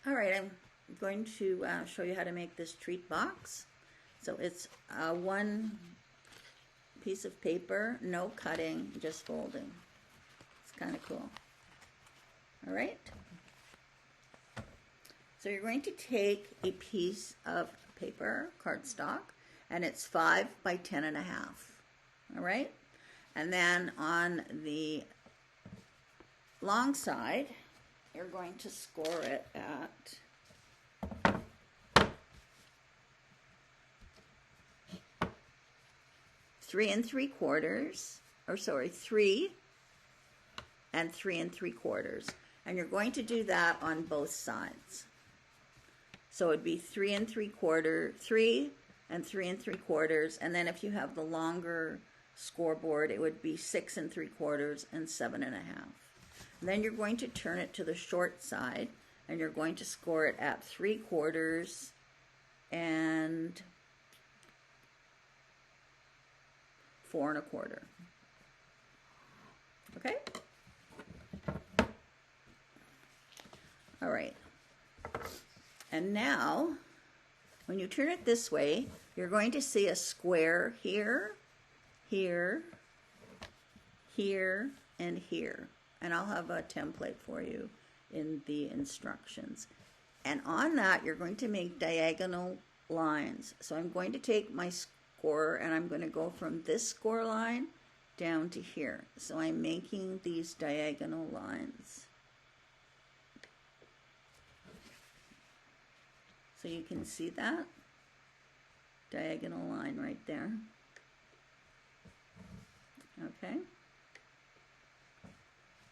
All right, I'm going to show you how to make this treat box. So it's one piece of paper, no cutting, just folding. It's kind of cool. All right. So you're going to take a piece of paper, cardstock, and it's 5 by 10.5. All right. And then on the long side, you're going to score it at 3 3/4, or sorry, 3 and 3 3/4. And you're going to do that on both sides. So it'd be 3 3/4, 3 and 3 3/4, and then if you have the longer scoreboard, it would be 6 3/4 and 7.5. Then you're going to turn it to the short side, and you're going to score it at 3/4 and 4 1/4. Okay? All right. And now, when you turn it this way, you're going to see a square here, here, here, and here. And I'll have a template for you in the instructions. And on that, you're going to make diagonal lines. So I'm going to take my score and I'm going to go from this score line down to here. So I'm making these diagonal lines. So you can see that diagonal line right there. Okay.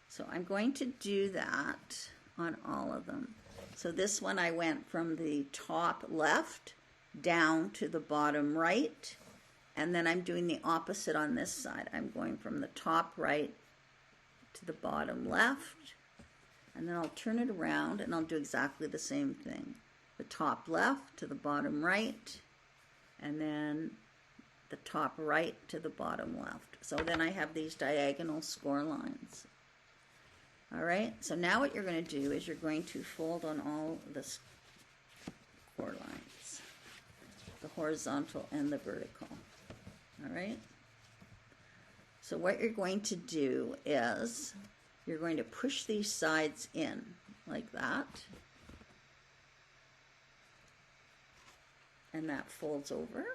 So I'm going to do that on all of them. So this one I went from the top left down to the bottom right, and then I'm doing the opposite on this side. I'm going from the top right to the bottom left, and then I'll turn it around and I'll do exactly the same thing. The top left to the bottom right, and then the top right to the bottom left. So then I have these diagonal score lines. All right, so now what you're going to do is you're going to fold on all the score lines, the horizontal and the vertical. All right, so what you're going to do is you're going to push these sides in like that, and that folds over,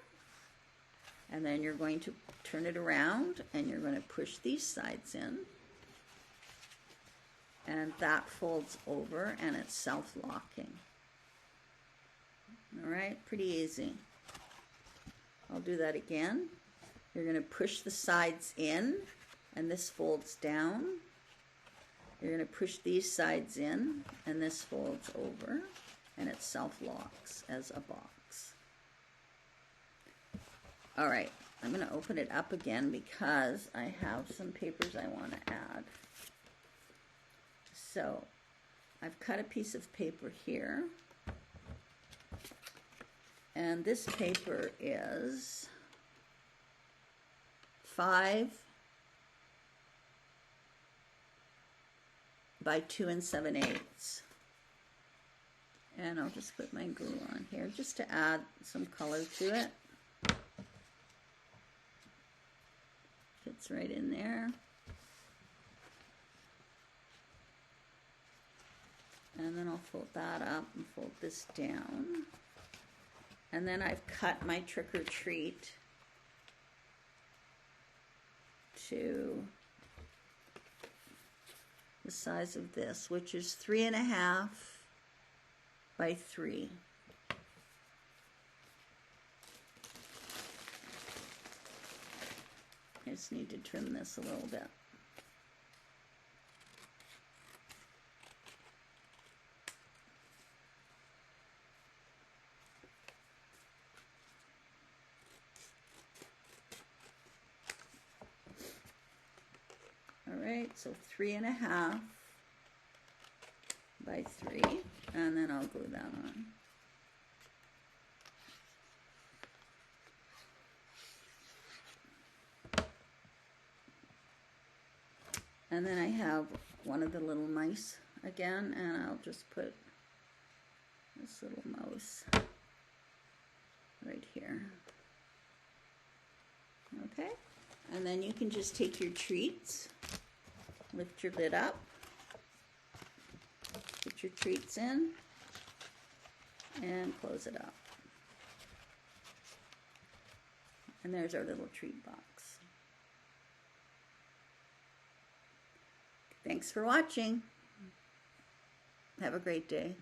and then you're going to turn it around and you're going to push these sides in, and that folds over and it's self-locking. All right, pretty easy. I'll do that again. You're going to push the sides in and this folds down. You're going to push these sides in and this folds over and it self-locks as a box. All right, I'm going to open it up again because I have some papers I want to add. So I've cut a piece of paper here, and this paper is 5 by 2 7/8. And I'll just put my glue on here just to add some color to it. Fits right in there. And then I'll fold that up and fold this down. And then I've cut my trick or treat to the size of this, which is 3.5 by 3. I just need to trim this a little bit. So 3.5 by 3, and then I'll glue that on. And then I have one of the little mice again, and I'll just put this little mouse right here. Okay, and then you can just take your treats, lift your lid up, put your treats in, and close it up. And there's our little treat box. Thanks for watching. Have a great day.